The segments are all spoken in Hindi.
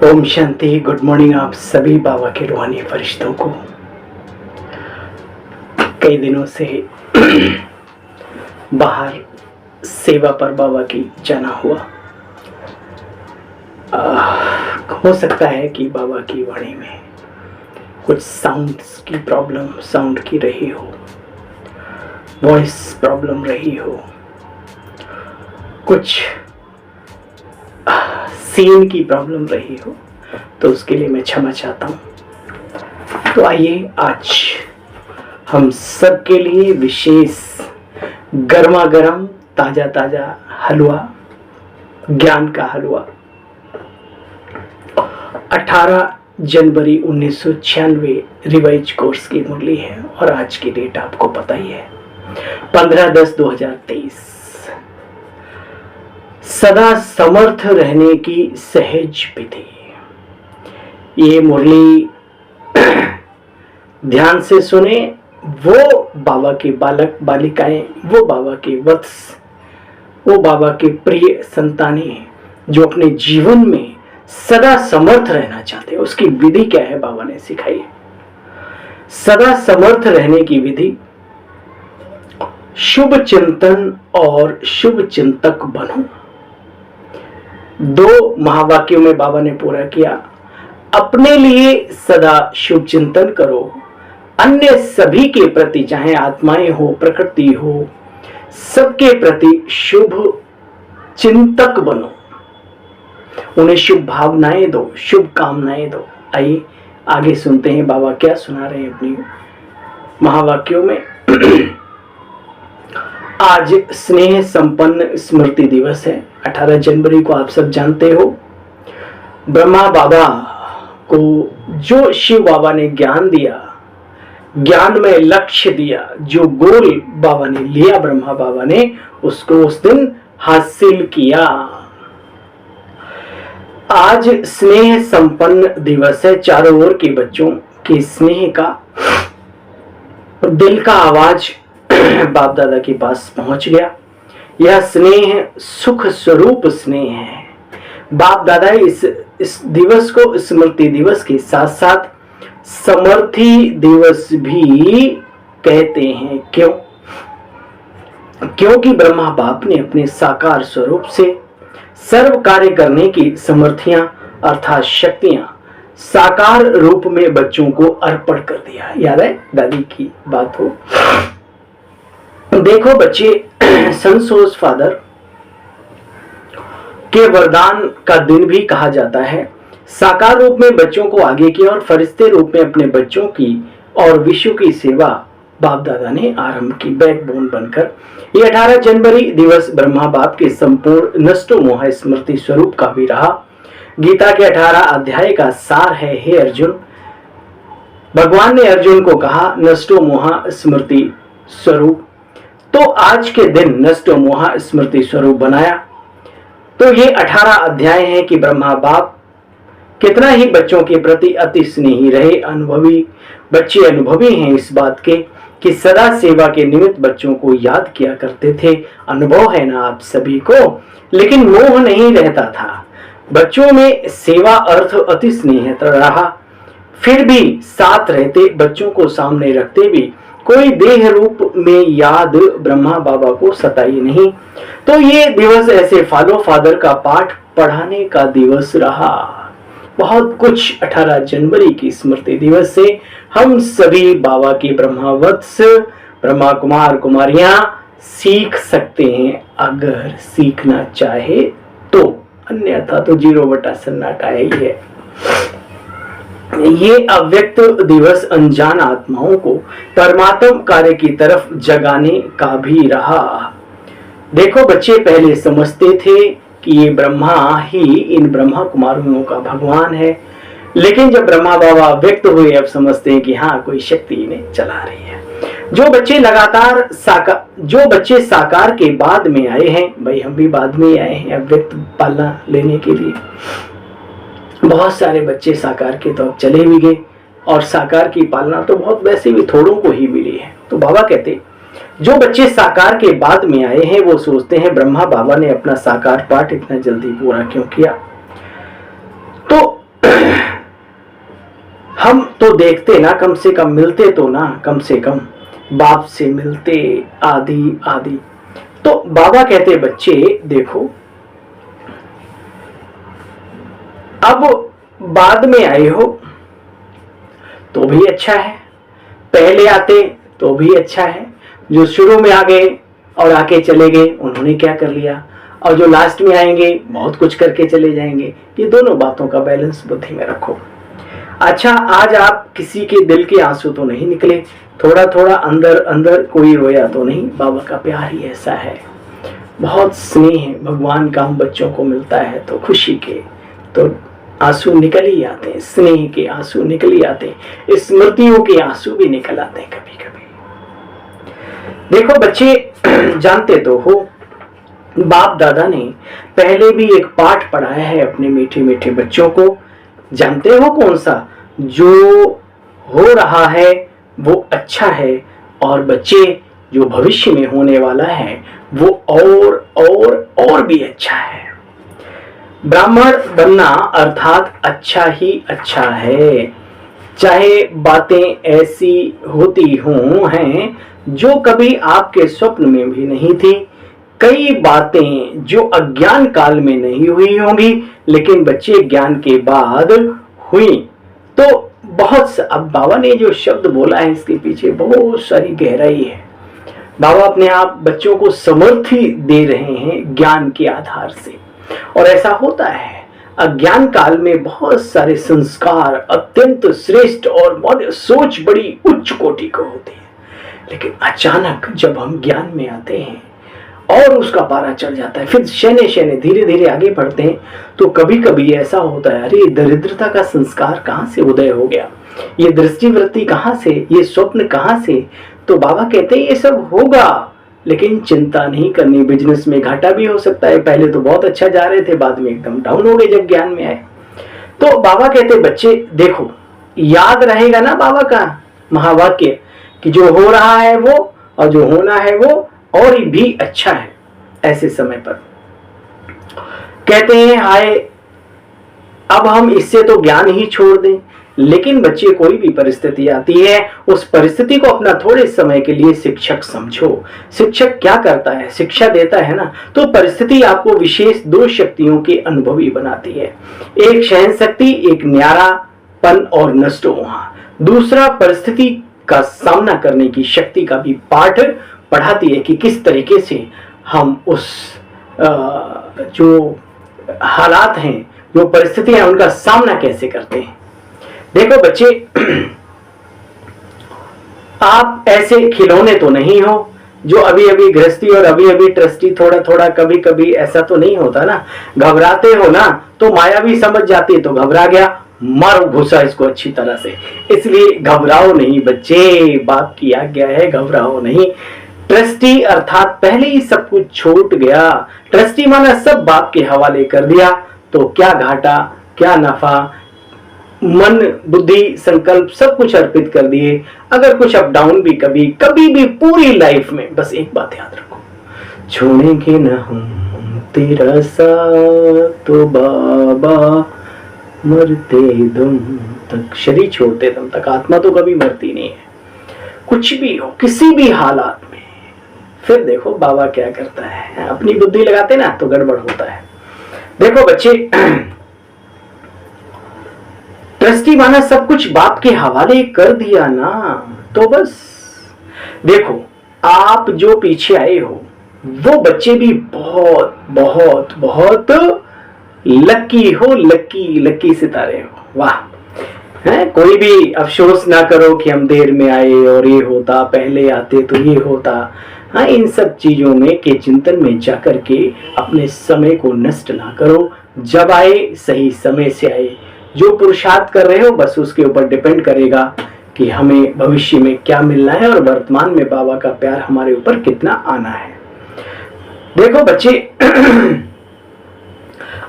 ओम शांति। गुड मॉर्निंग आप सभी बाबा के रूहानी फरिश्तों को। कई दिनों से बाहर सेवा पर बाबा की जाना हुआ। हो सकता है कि बाबा की वाणी में कुछ साउंड्स की प्रॉब्लम साउंड की रही हो, वॉइस प्रॉब्लम रही हो, कुछ सीन की प्रॉब्लम रही हो, तो उसके लिए मैं क्षमा चाहता हूँ। तो आइए आज हम सबके लिए विशेष गर्मा गर्म ताजा ताजा हलवा, ज्ञान का हलवा 18 जनवरी 1996 रिवाइज कोर्स की मुरली है और आज की डेट आपको पता ही है 15/10/2023। सदा समर्थ रहने की सहज विधि। ये मुरली ध्यान से सुने। वो बाबा के बालक बालिकाएं, वो बाबा के वत्स, वो बाबा के प्रिय संतानें जो अपने जीवन में सदा समर्थ रहना चाहते हैं, उसकी विधि क्या है बाबा ने सिखाई है। सदा समर्थ रहने की विधि, शुभ चिंतन और शुभ चिंतक बनो। 2 महावाक्यों में बाबा ने पूरा किया। अपने लिए सदा शुभ चिंतन करो, अन्य सभी के प्रति, चाहे आत्माएं हो, प्रकृति हो, सबके प्रति शुभ चिंतक बनो। उन्हें शुभ भावनाएं दो, शुभ कामनाएं दो। आइए आगे सुनते हैं बाबा क्या सुना रहे हैं अपनी महावाक्यों में। आज स्नेह संपन्न स्मृति दिवस है। 18 जनवरी को आप सब जानते हो, ब्रह्मा बाबा को जो शिव बाबा ने ज्ञान दिया, ज्ञान में लक्ष्य दिया, जो गोल बाबा ने लिया, ब्रह्मा बाबा ने उसको उस दिन हासिल किया। आज स्नेह संपन्न दिवस है। चारों ओर के बच्चों के स्नेह का, दिल का आवाज बाप दादा के पास पहुंच गया। यह स्नेह सुख स्वरूप स्नेह है। बाप दादा इस दिवस को स्मृति दिवस के साथ साथ समर्थी दिवस भी कहते हैं। क्यों? क्योंकि ब्रह्मा बाप ने अपने साकार स्वरूप से सर्व कार्य करने की समर्थियां अर्थात शक्तियां साकार रूप में बच्चों को अर्पण कर दिया। याद है दादी की बात हो। देखो बच्चे, संसोज फादर के वरदान का दिन भी कहा जाता है। साकार रूप में बच्चों को आगे किया और फरिश्ते रूप में अपने बच्चों की और विश्व की सेवा बाप दादा ने आरंभ की, बैकबोन बनकर। ये 18 जनवरी दिवस ब्रह्मा बाप के संपूर्ण नष्टो मोह स्मृति स्वरूप का भी रहा। गीता के 18 अध्याय का सार है। हे अर्जुन, भगवान ने अर्जुन को कहा नष्टो मोह स्मृति स्वरूप। तो आज के दिन नष्टो मोह स्मृति स्वरूप बनाया। तो ये 18 अध्याय है कि ब्रह्मा बाप कितना ही बच्चों के प्रति अति स्नेही रहे। अनुभवी बच्चे अनुभवी हैं इस बात के कि सदा सेवा के निमित्त बच्चों को याद किया करते थे। अनुभव है ना आप सभी को। लेकिन मोह नहीं रहता था। बच्चों में सेवा अर्थ अति स्नेह रहा। फिर भी साथ रहते, बच्चों को सामने रखते भी कोई देह रूप में याद ब्रह्मा बाबा को सताई नहीं। तो ये दिवस ऐसे फॉलो फादर का पाठ पढ़ाने का दिवस रहा। बहुत कुछ 18 जनवरी की स्मृति दिवस से हम सभी बाबा के ब्रह्मावत्स, ब्रह्मा कुमार कुमारियां सीख सकते हैं, अगर सीखना चाहे तो। अन्यथा तो 0 सन्नाटा ही है। ये अव्यक्त दिवस अनजान आत्माओं को परमात्म कार्य की तरफ जगाने का भी रहा। देखो बच्चे, पहले समझते थे कि ये ब्रह्मा ही इन ब्रह्मा कुमारियों का भगवान है। लेकिन जब ब्रह्मा बाबा व्यक्त हुए, अब समझते हैं कि हाँ, कोई शक्ति इन्हें चला रही है। जो बच्चे साकार के बाद में आए हैं, भाई हम भी बाद में आए हैं अव्यक्त पालना लेने के लिए। बहुत सारे बच्चे साकार के तो अब चले भी गए और साकार की पालना तो बहुत वैसे भी थोड़ों को ही मिली है। तो बाबा कहते, जो बच्चे साकार के बाद में आए हैं वो सोचते हैं ब्रह्मा बाबा ने अपना साकार पाठ इतना जल्दी पूरा क्यों किया। तो तो देखते ना, कम से कम मिलते तो ना, कम से कम बाप से मिलते आदि आदि। तो बाबा कहते बच्चे देखो, अब बाद में आए हो तो भी अच्छा है, पहले आते तो भी अच्छा है। जो शुरू में आ गए और आके चले गए उन्होंने क्या कर लिया, और जो लास्ट में आएंगे बहुत कुछ करके चले जाएंगे। ये दोनों बातों का बैलेंस बुद्धि में रखो। अच्छा, आज आप किसी के दिल के आंसू तो नहीं निकले, थोड़ा थोड़ा अंदर अंदर कोई रोया तो नहीं। बाबा का प्यार ही ऐसा है, बहुत स्नेह भगवान का हम बच्चों को मिलता है तो खुशी के तो आंसू निकल ही आते हैं, स्नेह के आंसू निकल ही आते हैं, स्मृतियों के आंसू भी निकल आते हैं कभी कभी। देखो बच्चे, जानते तो हो बाप दादा ने पहले भी एक पाठ पढ़ाया है अपने मीठे मीठे बच्चों को। जानते हो कौन सा? जो हो रहा है वो अच्छा है, और बच्चे जो भविष्य में होने वाला है वो और भी अच्छा है। ब्राह्मण बनना अर्थात अच्छा ही अच्छा है, चाहे बातें ऐसी होती हों हैं जो कभी आपके स्वप्न में भी नहीं थी, कई बातें जो अज्ञान काल में नहीं हुई होंगी लेकिन बच्चे ज्ञान के बाद हुई। तो बहुत, अब बाबा ने जो शब्द बोला है इसके पीछे बहुत सारी गहराई है। बाबा अपने आप बच्चों को समर्थी दे रहे हैं ज्ञान के आधार से, और ऐसा होता है अज्ञान काल में बहुत सारे संस्कार अत्यंत श्रेष्ठ और सोच बड़ी उच्च कोटि को होती है, लेकिन अचानक जब हम ज्ञान में आते हैं और उसका पारा चढ़ जाता है, फिर शैने शैने धीरे धीरे आगे बढ़ते हैं, तो कभी कभी ऐसा होता है, अरे दरिद्रता का संस्कार कहाँ से उदय हो गया, ये दृष्टिवृत्ति कहाँ से, ये स्वप्न कहाँ से। तो बाबा कहते हैं ये सब होगा, लेकिन चिंता नहीं करनी। बिजनेस में घाटा भी हो सकता है, पहले तो बहुत अच्छा जा रहे थे, बाद में एकदम डाउन हो गए जब ज्ञान में आए। तो बाबा कहते बच्चे देखो, याद रहेगा ना बाबा का महावाक्य कि जो हो रहा है वो और जो होना है वो और भी अच्छा है। ऐसे समय पर कहते हैं हाय, अब हम इससे तो ज्ञान ही छोड़ दें, लेकिन बच्चे कोई भी परिस्थिति आती है उस परिस्थिति को अपना थोड़े समय के लिए शिक्षक समझो। शिक्षक क्या करता है, शिक्षा देता है ना, तो परिस्थिति आपको विशेष दो शक्तियों के अनुभवी बनाती है। एक सहन शक्ति, एक न्यारापन और नष्ट वहां, दूसरा परिस्थिति का सामना करने की शक्ति का भी पाठ पढ़ाती है कि किस तरीके से हम उस जो हालात हैं, जो परिस्थितियां, उनका सामना कैसे करते हैं। देखो बच्चे, आप ऐसे खिलौने तो नहीं हो जो अभी अभी गृहस्थी और अभी अभी ट्रस्टी थोड़ा थोड़ा कभी कभी ऐसा तो नहीं होता ना, घबराते हो ना तो माया भी समझ जाती है, तो घबरा गया, मारो घुसा इसको अच्छी तरह से। इसलिए घबराओ नहीं बच्चे, बाप की आज्ञा है, घबराओ नहीं। ट्रस्टी अर्थात पहले ही सब कुछ छूट गया, ट्रस्टी माना सब बाप के हवाले कर दिया, तो क्या घाटा क्या नफा, मन बुद्धि संकल्प सब कुछ अर्पित कर दिए। अगर कुछ अप डाउन भी कभी भी पूरी लाइफ में, बस एक बात याद रखो, छोड़ेंगे न हम तेरा साथ तो बाबा, मरते दम तक, शरीर छोड़ते दम तक। आत्मा तो कभी मरती नहीं है, कुछ भी हो किसी भी हालात में। फिर देखो बाबा क्या करता है, अपनी बुद्धि लगाते ना तो गड़बड़ होता है। देखो बच्चे, ट्रस्टी माना सब कुछ बाप के हवाले कर दिया ना, तो बस देखो आप जो पीछे आए हो वो बच्चे भी बहुत बहुत बहुत लकी हो, लकी सितारे हो। वाह है, कोई भी अफसोस ना करो कि हम देर में आए और ये होता, पहले आते तो ये होता। हाँ, इन सब चीजों में के चिंतन में जाकर के अपने समय को नष्ट ना करो। जब आए सही समय से आए, जो पुरुषार्थ कर रहे हो बस उसके ऊपर डिपेंड करेगा कि हमें भविष्य में क्या मिलना है और वर्तमान में बाबा का प्यार हमारे ऊपर कितना आना है। देखो बच्चे,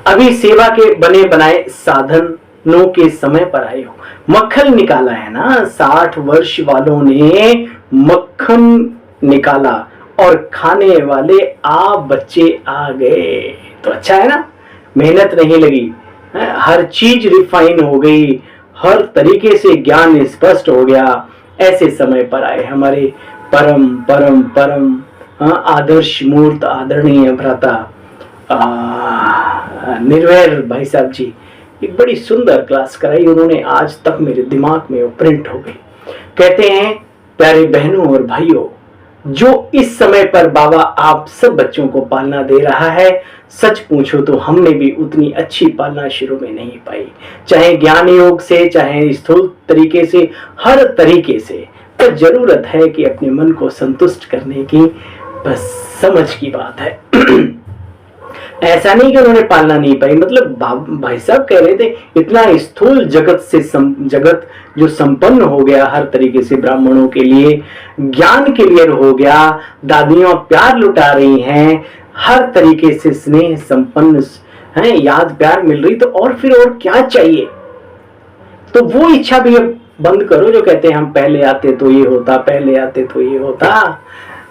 अभी सेवा के बने बनाए साधनों के समय पर आए हो। मक्खन निकाला है ना, 60 वर्ष वालों ने मक्खन निकाला और खाने वाले आप बच्चे आ गए, तो अच्छा है ना, मेहनत नहीं लगी, हर चीज रिफाइन हो गई, हर तरीके से ज्ञान स्पष्ट हो गया। ऐसे समय पर आए हमारे परम परम परम आदर्श मूर्त आदरणीय भ्राता निर्वैर भाई साहब जी। एक बड़ी सुंदर क्लास कराई उन्होंने, आज तक मेरे दिमाग में वो प्रिंट हो गई। कहते हैं प्यारे बहनों और भाइयों, जो इस समय पर बाबा आप सब बच्चों को पालना दे रहा है, सच पूछो तो हमने भी उतनी अच्छी पालना शुरू में नहीं पाई, चाहे ज्ञान योग से, चाहे स्थूल तरीके से, हर तरीके से। तो जरूरत है कि अपने मन को संतुष्ट करने की, बस समझ की बात है। ऐसा नहीं कि उन्होंने पालना नहीं पाई, मतलब भाई साहब कह रहे थे इतना स्थूल जगत से जगत जो संपन्न हो गया हर तरीके से, ब्राह्मणों के लिए ज्ञान क्लियर हो गया, दादियां प्यार लुटा रही हैं, हर तरीके से स्नेह संपन्न है, याद प्यार मिल रही, तो और फिर और क्या चाहिए। तो वो इच्छा भी अब बंद करो जो कहते हैं हम पहले आते तो ये होता, पहले आते तो ये होता,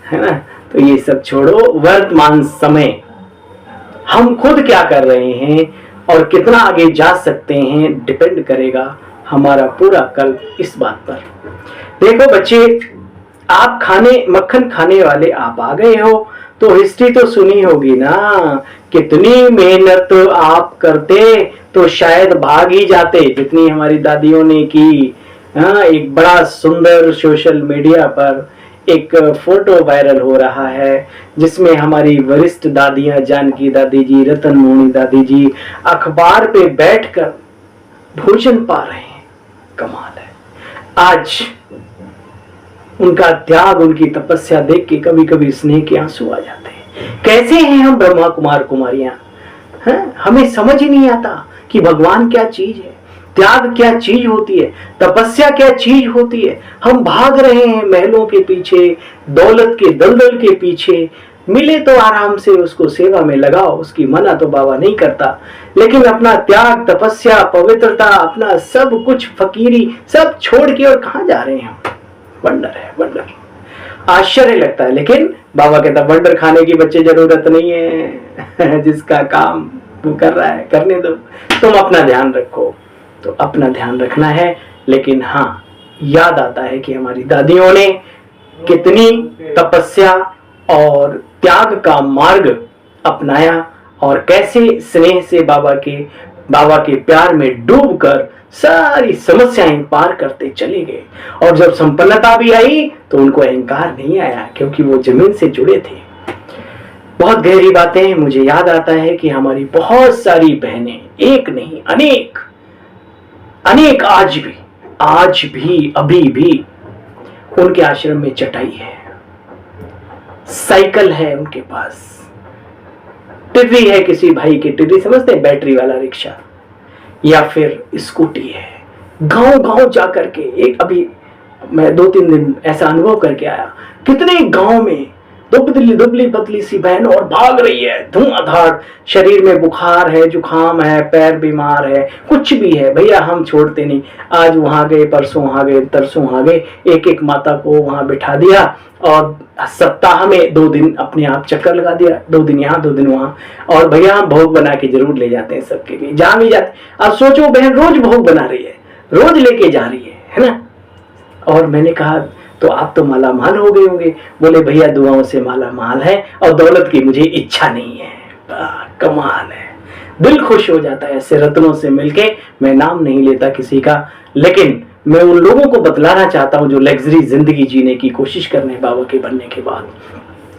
है ना। तो ये सब छोड़ो, वर्तमान समय हम खुद क्या कर रहे हैं और कितना आगे जा सकते हैं, डिपेंड करेगा हमारा पूरा कल इस बात पर। देखो बच्चे, आप मक्खन खाने वाले आप आ गए हो, तो हिस्ट्री तो सुनी होगी ना, कितनी मेहनत आप करते तो शायद भाग ही जाते, जितनी हमारी दादियों ने की। एक बड़ा सुंदर सोशल मीडिया पर एक फोटो वायरल हो रहा है जिसमें हमारी वरिष्ठ दादियां, जानकी दादी जी, रतन मोहनी दादी जी अखबार पे बैठकर भोजन पा रहे हैं। कमाल है। आज उनका त्याग, उनकी तपस्या देख के कभी कभी स्नेह के आंसू आ जाते हैं। कैसे हैं हम ब्रह्मा कुमार कुमारियां, हमें समझ ही नहीं आता कि भगवान क्या चीज है, त्याग क्या चीज होती है, तपस्या क्या चीज होती है। हम भाग रहे हैं महलों के पीछे, दौलत के दलदल के पीछे। मिले तो आराम से उसको सेवा में लगाओ, उसकी मना तो बाबा नहीं करता, लेकिन अपना त्याग, तपस्या, पवित्रता, अपना सब कुछ, फकीरी सब छोड़ के और कहां जा रहे हैं। वंडर है, वंडर। आश्चर्य लगता है, लेकिन बाबा कहता वंडर खाने की बच्चे जरूरत नहीं है। जिसका काम वो कर रहा है करने दो, तुम अपना ध्यान रखो। तो अपना ध्यान रखना है, लेकिन हाँ याद आता है कि हमारी दादियों ने कितनी तपस्या और त्याग का मार्ग अपनाया और कैसे स्नेह से बाबा के प्यार में डूबकर सारी समस्याएं पार करते चले गए। और जब संपन्नता भी आई तो उनको अहंकार नहीं आया, क्योंकि वो जमीन से जुड़े थे। बहुत गहरी बातें। मुझे याद आता है कि हमारी बहुत सारी बहनें, एक नहीं अनेक आज भी अभी भी उनके आश्रम में चटाई है, साइकिल है उनके पास, टिर्री है किसी भाई की, टिर्री समझते हैं, बैटरी वाला रिक्शा, या फिर स्कूटी है। गांव गांव जाकर के, एक अभी मैं 2-3 दिन ऐसा अनुभव करके आया, कितने गांव में दुबली पतली सी बहन और भाग रही है धुआंधार, शरीर में बुखार है, जुखाम है, पैर बीमार है, कुछ भी है, भैया हम छोड़ते नहीं। आज वहां गए, परसों वहां गए, तरसों वहां गए, एक माता को वहां बिठा दिया और सप्ताह में 2 दिन अपने आप चक्कर लगा दिया, 2 दिन यहाँ 2 दिन वहां। और भैया हम भोग बना के जरूर ले जाते हैं सबके लिए, जहां भी जाते। अब सोचो बहन रोज भोग बना रही है, रोज लेके जा रही है ना। और मैंने कहा तो आप तो माला माल हो गए होंगे। बोले भैया दुआओं से माला माल है और दौलत की मुझे इच्छा नहीं है। कमाल है, दिल खुश हो जाता है ऐसे रत्नों से मिलके। मैं नाम नहीं लेता किसी का, लेकिन मैं उन लोगों को बतलाना चाहता हूं जो लग्जरी जिंदगी जीने की कोशिश कर रहे हैं बाबा के बनने के बाद,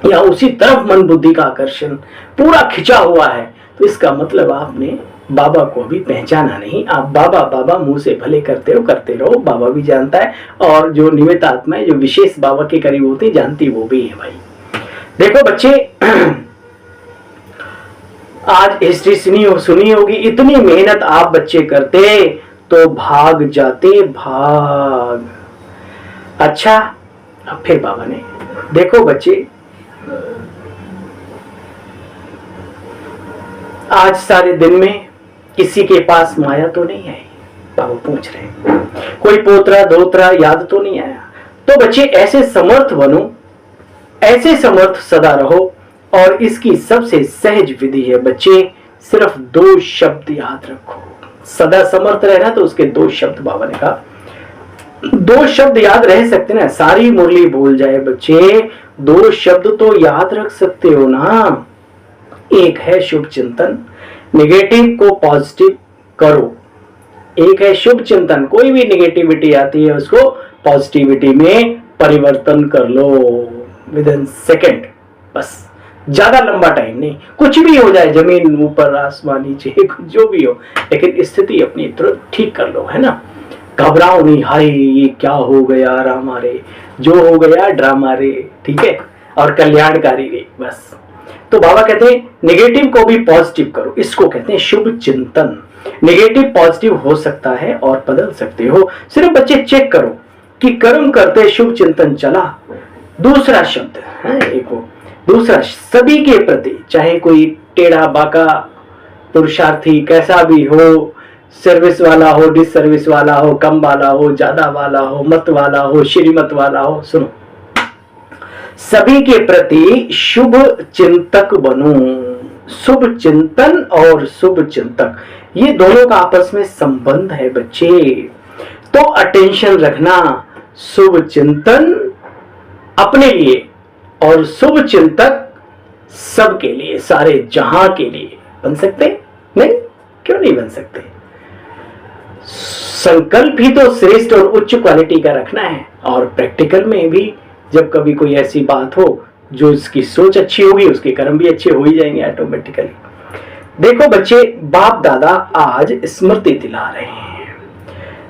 या उसी तरफ मन बुद्धि का आकर्षण पूरा खिंचा हुआ है। तो इसका मतलब आपने बाबा को भी पहचाना नहीं। आप बाबा बाबा मुंह से भले करते रहो, बाबा भी जानता है, और जो निमित्त आत्माएं जो विशेष बाबा के करीब होती जानती वो भी है भाई। देखो बच्चे, आज हिस्ट्री सुनी होगी, इतनी मेहनत आप बच्चे करते तो भाग जाते, भाग। अच्छा, अब फिर बाबा ने, देखो बच्चे, आज सारे दिन में किसी के पास माया तो नहीं आई, बाबा पूछ रहे हैं। कोई पोतरा धोतरा याद तो नहीं आया। तो बच्चे ऐसे समर्थ बनो, ऐसे समर्थ सदा रहो। और इसकी सबसे सहज विधि है बच्चे, सिर्फ 2 शब्द याद रखो, सदा समर्थ रहना, तो उसके 2 शब्द बाबा ने कहा। 2 शब्द याद रह सकते ना, सारी मुरली भूल जाए बच्चे, 2 शब्द तो याद रख सकते हो ना। एक है शुभ चिंतन, नेगेटिव को पॉजिटिव करो। एक है शुभ चिंतन, कोई भी नेगेटिविटी आती है उसको पॉजिटिविटी में परिवर्तन कर लो विद इन सेकेंड। बस ज्यादा लंबा टाइम नहीं, कुछ भी हो जाए, जमीन ऊपर आसमान नीचे जो भी हो, लेकिन स्थिति अपनी तुरंत ठीक कर लो, है ना। घबराओ नहीं, हाय ये क्या हो गया रामा रे, जो हो गया ड्रामा रे, ठीक है, और कल्याणकारी रे, बस। तो बाबा कहते हैं नेगेटिव को भी पॉजिटिव करो, इसको कहते हैं शुभ चिंतन। नेगेटिव पॉजिटिव हो सकता है और बदल सकते हो, सिर्फ बच्चे चेक करो कि कर्म करते शुभ चिंतन चला। दूसरा शब्द है, एक वो दूसरा, सभी के प्रति, चाहे कोई टेढ़ा बाका पुरुषार्थी कैसा भी हो, सर्विस वाला हो, डिस सर्विस वाला हो, कम वाला हो, ज्यादा वाला हो, मत वाला हो, श्रीमत वाला हो, सुनो, सभी के प्रति शुभ चिंतक बनो। शुभ चिंतन और शुभ चिंतक, ये दोनों का आपस में संबंध है बच्चे, तो अटेंशन रखना। शुभ चिंतन अपने लिए और शुभ चिंतक सबके लिए, सारे जहां के लिए बन सकते नहीं? क्यों नहीं बन सकते? संकल्प ही तो श्रेष्ठ और उच्च क्वालिटी का रखना है, और प्रैक्टिकल में भी जब कभी कोई ऐसी बात हो जो इसकी सोच अच्छी होगी, उसके कर्म भी अच्छे हो ही जाएंगे ऑटोमेटिकली। देखो बच्चे, बाप दादा आज स्मृति दिला रहे हैं,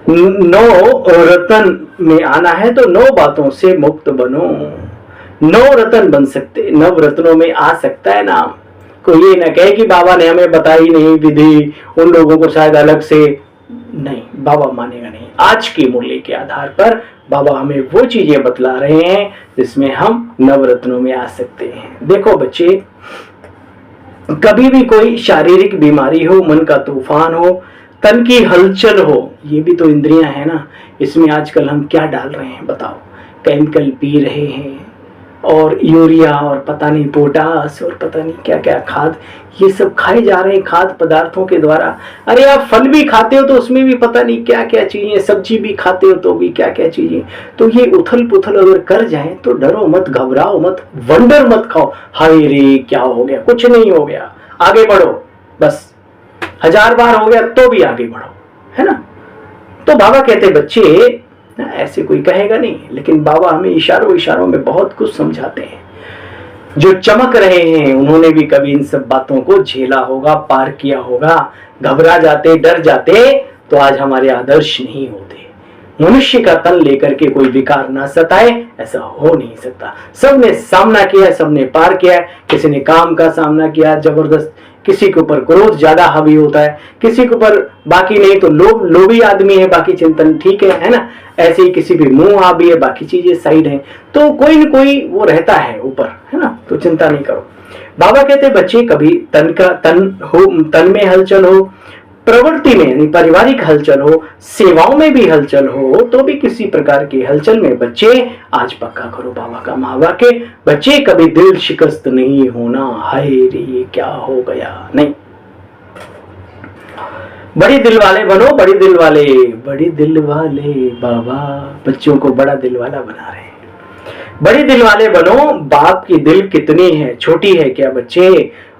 9 रतन में आना है तो 9 बातों से मुक्त बनो। 9 रतन बन सकते, 9 रत्नों में आ सकता है नाम। कोई ये ना कहे कि बाबा ने हमें बताई नहीं विधि, उन लोगों को शायद अलग से, नहीं, बाबा मानेगा नहीं। आज की मूल्य के आधार पर बाबा हमें वो चीजें बतला रहे हैं जिसमें हम नवरत्नों में आ सकते हैं। देखो बच्चे, कभी भी कोई शारीरिक बीमारी हो, मन का तूफान हो, तन की हलचल हो, ये भी तो इंद्रियां है ना, इसमें आजकल हम क्या डाल रहे हैं बताओ? केमिकल पी रहे हैं, और यूरिया और पता नहीं पोटास और पता नहीं क्या क्या खाद, ये सब खाए जा रहे हैं खाद्य पदार्थों के द्वारा। अरे आप फल भी खाते हो तो उसमें भी पता नहीं क्या क्या चीजें, सब्जी भी खाते हो तो भी क्या क्या चीजें। तो ये उथल पुथल अगर कर जाए तो डरो मत, घबराओ मत, वंडर मत खाओ, हाय रे क्या हो गया, कुछ नहीं हो गया, आगे बढ़ो, बस 1000 बार हो गया तो भी आगे बढ़ो, है ना। तो बाबा कहते बच्चे, ऐसे कोई कहेगा नहीं, लेकिन बाबा हमें इशारों इशारों में बहुत कुछ समझाते हैं। जो चमक रहे हैं उन्होंने भी कभी इन सब बातों को झेला होगा, पार किया होगा। घबरा जाते, डर जाते तो आज हमारे आदर्श नहीं होते। मनुष्य का तन लेकर के कोई विकार ना सताए, ऐसा हो नहीं सकता। सबने सामना किया, सबने पार किया। किसी ने काम का सामना किया जबरदस्त, किसी के ऊपर क्रोध ज्यादा हावी होता है, किसी के ऊपर बाकी नहीं तो लोभी आदमी है, बाकी चिंतन ठीक है ना। ऐसे ही किसी भी मुंह हावी है, बाकी चीजें साइड है, तो कोई न कोई वो रहता है ऊपर, है ना। तो चिंता नहीं करो। बाबा कहते बच्चे, कभी तन में हलचल हो, प्रवृत्ति में यानी पारिवारिक हलचल हो, सेवाओं में भी हलचल हो, तो भी किसी प्रकार की हलचल में बच्चे आज पक्का करो बाबा का महावाक्य, बच्चे कभी दिल शिकस्त नहीं होना, हाय रे क्या हो गया, नहीं। बड़ी दिल वाले बनो, बड़ी दिल वाले, बड़ी दिल वाले बाबा बच्चों को बड़ा दिल वाला बना रहे हैं। बड़ी दिल वाले बनो। बाप की दिल कितनी है, छोटी है क्या बच्चे?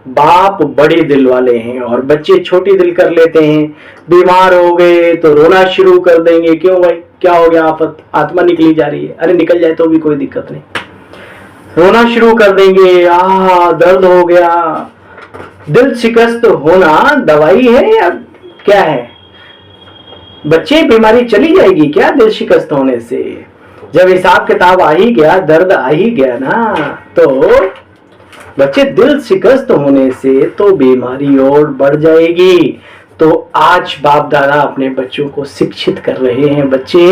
बाप बड़े दिल वाले हैं और बच्चे छोटी दिल कर लेते हैं। बीमार हो गए तो रोना शुरू कर देंगे, क्यों भाई क्या हो गया, आफत, आत्मा निकली जा रही है, अरे निकल जाए तो भी कोई दिक्कत नहीं, रोना शुरू कर देंगे, दर्द हो गया। दिल शिकस्त होना दवाई है या क्या है बच्चे? बीमारी चली जाएगी क्या दिल शिकस्त होने से? जब हिसाब किताब आ ही गया, दर्द आ ही गया ना, तो बच्चे दिल शिकस्त होने से तो बीमारी और बढ़ जाएगी। तो आज बाप दादा अपने बच्चों को शिक्षित कर रहे हैं, बच्चे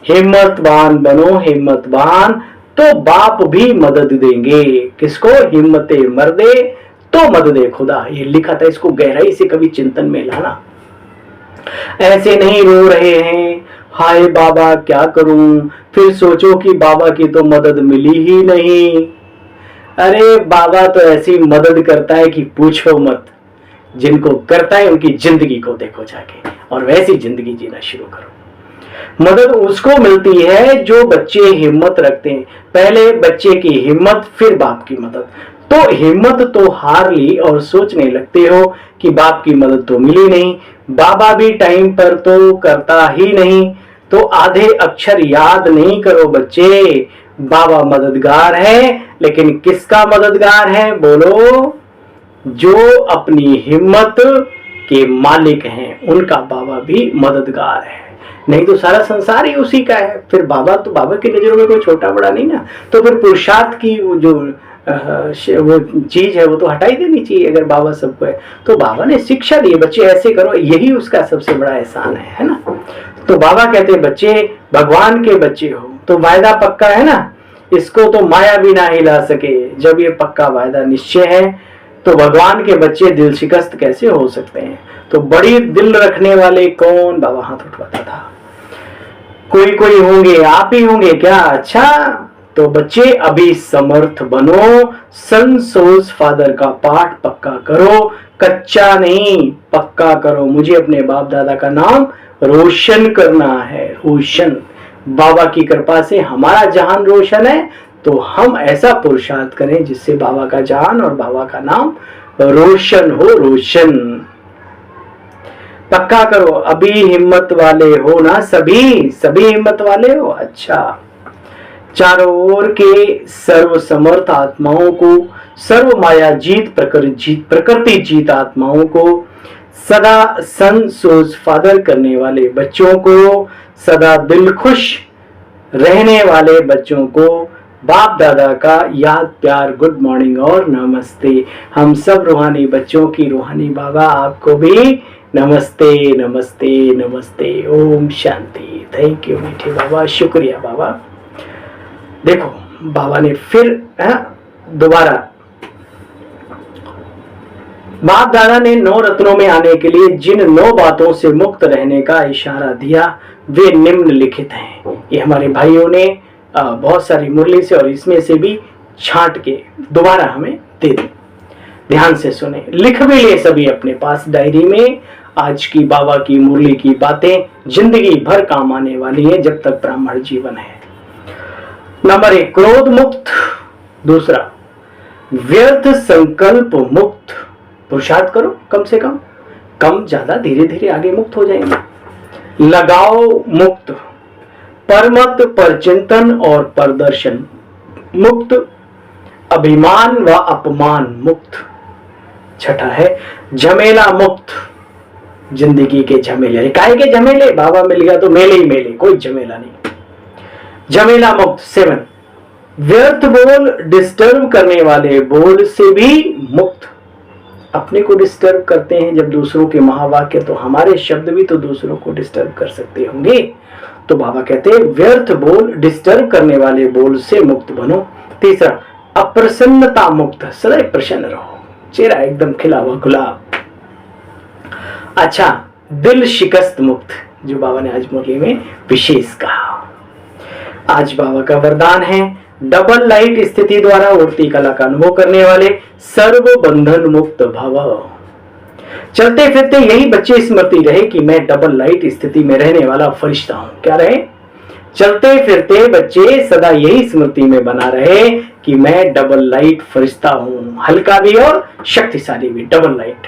हिम्मतवान बनो, हिम्मतवान, तो बाप भी मदद देंगे। किसको? हिम्मते मर्दे तो मददे खुदा, ये लिखा था। इसको गहराई से कभी चिंतन में लाना। ऐसे नहीं रो रहे हैं, हाय बाबा क्या करूं, फिर सोचो कि बाबा की तो मदद मिली ही नहीं। अरे बाबा तो ऐसी मदद करता है कि पूछो मत। जिनको करता है उनकी जिंदगी को देखो जाके और वैसी जिंदगी जीना शुरू करो। मदद उसको मिलती है जो बच्चे हिम्मत रखते हैं। पहले बच्चे की हिम्मत, फिर बाप की मदद। तो हिम्मत तो हार ली और सोचने लगते हो कि बाप की मदद तो मिली नहीं, बाबा भी टाइम पर तो करता ही नहीं, तो आधे अक्षर याद नहीं करो बच्चे। बाबा मददगार है, लेकिन किसका मददगार है बोलो? जो अपनी हिम्मत के मालिक हैं उनका बाबा भी मददगार है। नहीं तो सारा संसार ही उसी का है। फिर बाबा तो, बाबा की नजरों में कोई छोटा बड़ा नहीं ना। तो फिर पुरुषार्थ की जो वो चीज है वो तो हटाई देनी चाहिए। अगर बाबा सबको है तो बाबा ने शिक्षा दी, बच्चे ऐसे करो, यही उसका सबसे बड़ा एहसान है ना। तो बाबा कहते हैं बच्चे भगवान के बच्चे हो, तो वायदा पक्का है ना, इसको तो माया भी ना हिला सके। जब ये पक्का वायदा निश्चय है तो भगवान के बच्चे दिल शिकस्त कैसे हो सकते हैं? तो बड़ी दिल रखने वाले कौन? बाबा हाथ उठवाता था। कोई कोई होंगे, आप ही होंगे क्या? अच्छा, तो बच्चे अभी समर्थ बनो, सन सोज फादर का पाठ पक्का करो, कच्चा नहीं पक्का करो। मुझे अपने बाप दादा का नाम रोशन करना है, रोशन। बाबा की कृपा से हमारा जहान रोशन है, तो हम ऐसा पुरुषार्थ करें जिससे बाबा का जहान और बाबा का नाम रोशन हो, रोशन। पक्का करो, अभी हिम्मत वाले हो ना? सभी सभी हिम्मत वाले हो? अच्छा, चारों ओर के सर्व समर्थ आत्माओं को, सर्व माया जीत प्रकृति जीत आत्माओं को, सदा सन सोज फादर करने वाले बच्चों को, सदा दिल खुश रहने वाले बच्चों को बाप दादा का याद, प्यार, गुड मॉर्निंग और नमस्ते। हम सब रूहानी बच्चों की रूहानी बाबा आपको भी नमस्ते नमस्ते नमस्ते। ओम शांति। थैंक यू मीठे बाबा, शुक्रिया बाबा। देखो बाबा ने फिर दोबारा बाप दादा ने 9 रत्नों में आने के लिए जिन 9 बातों से मुक्त रहने का इशारा दिया वे निम्नलिखित हैं। ये हमारे भाइयों ने बहुत सारी मुरली से और इसमें से भी छांट के दोबारा हमें दे दी। ध्यान से सुने, लिख भी ले सभी अपने पास डायरी में। आज की बाबा की मुरली की बातें जिंदगी भर काम आने वाली है जब तक ब्राह्मण जीवन है। नंबर 1, क्रोध मुक्त। दूसरा, व्यर्थ संकल्प मुक्त। पुरुषार्थ करो, कम से कम ज्यादा धीरे धीरे आगे मुक्त हो जाएंगे। लगाव मुक्त, परमत पर चिंतन और प्रदर्शन मुक्त, अभिमान व अपमान मुक्त। छठा है झमेला मुक्त। जिंदगी के झमेले, काय के झमेले? बाबा मिल गया तो मेले ही मेले, कोई झमेला नहीं, झमेला मुक्त। 7, व्यर्थ बोल, डिस्टर्ब करने वाले बोल से भी मुक्त। अपने को डिस्टर्ब करते हैं जब दूसरों के महावाक्य, तो हमारे शब्द भी तो दूसरों को डिस्टर्ब कर सकते होंगे। तो बाबा कहते हैं व्यर्थ बोल, डिस्टर्ब करने वाले बोल से मुक्त बनो। तीसरा, अप्रसन्नता मुक्त। सदैव प्रसन्न रहो, चेहरा एकदम खिला हुआ गुलाब। अच्छा, दिल शिकस्त मुक्त, जो बाबा ने आज मुरली में विशेष कहा। आज बाबा का वरदान है डबल लाइट स्थिति द्वारा उड़ती कला का अनुभव करने वाले सर्व बंधन मुक्त भव। चलते फिरते यही बच्चे स्मृति रहे कि मैं डबल लाइट स्थिति में रहने वाला फरिश्ता हूं। क्या रहे? चलते फिरते बच्चे सदा यही स्मृति में बना रहे कि मैं डबल लाइट फरिश्ता हूं, हल्का भी और शक्तिशाली भी। डबल लाइट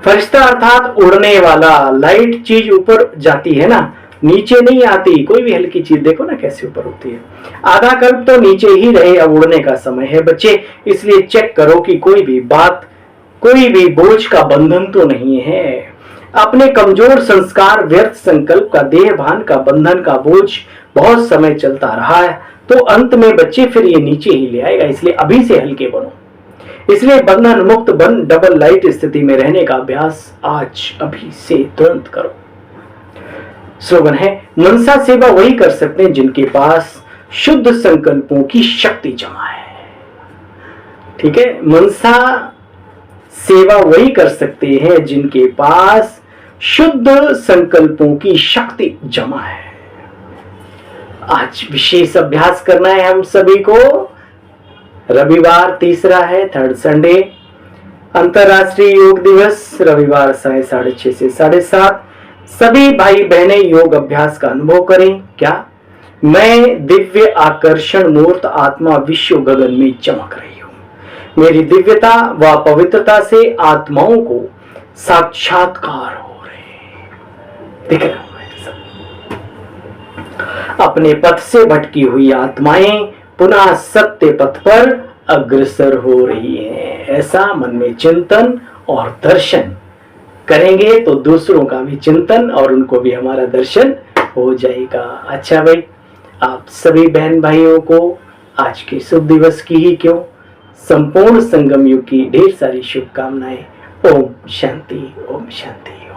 फरिश्ता अर्थात उड़ने वाला। लाइट चीज ऊपर जाती है ना, नीचे नहीं आती। कोई भी हल्की चीज देखो ना कैसे ऊपर उठती है। आधा कल्प तो नीचे ही रहे, अब उड़ने का समय है बच्चे। इसलिए चेक करो कि कोई भी बात, कोई भी बोझ का बंधन तो नहीं है। अपने कमजोर संस्कार, व्यर्थ संकल्प का, देह भान का बंधन का बोझ बहुत समय चलता रहा है, तो अंत में बच्चे फिर ये नीचे ही ले आएगा। इसलिए अभी से हल्के बनो। इसलिए बंधन मुक्त बन डबल लाइट स्थिति में रहने का अभ्यास आज अभी से तुरंत करो। स्लोगन है, मनसा सेवा वही कर सकते हैं जिनके पास शुद्ध संकल्पों की शक्ति जमा है। ठीक है, मनसा सेवा वही कर सकते हैं जिनके पास शुद्ध संकल्पों की शक्ति जमा है। आज विशेष अभ्यास करना है हम सभी को। रविवार तीसरा है, थर्ड संडे। अंतर्राष्ट्रीय योग दिवस रविवार 6:30 से 7:30। सभी भाई बहनें योग अभ्यास का अनुभव करें। क्या? मैं दिव्य आकर्षण मूर्त आत्मा विश्व गगन में चमक रही हूँ। मेरी दिव्यता व पवित्रता से आत्माओं को साक्षात्कार हो रहे दिख रहा है। अपने पथ से भटकी हुई आत्माएं पुनः सत्य पथ पर अग्रसर हो रही हैं। ऐसा मन में चिंतन और दर्शन करेंगे तो दूसरों का भी चिंतन और उनको भी हमारा दर्शन हो जाएगा। अच्छा भाई, आप सभी बहन भाइयों को आज के शुभ दिवस की ही क्यों, संपूर्ण संगम युग की ढेर सारी शुभकामनाएं। ओम शांति, ओम शांति।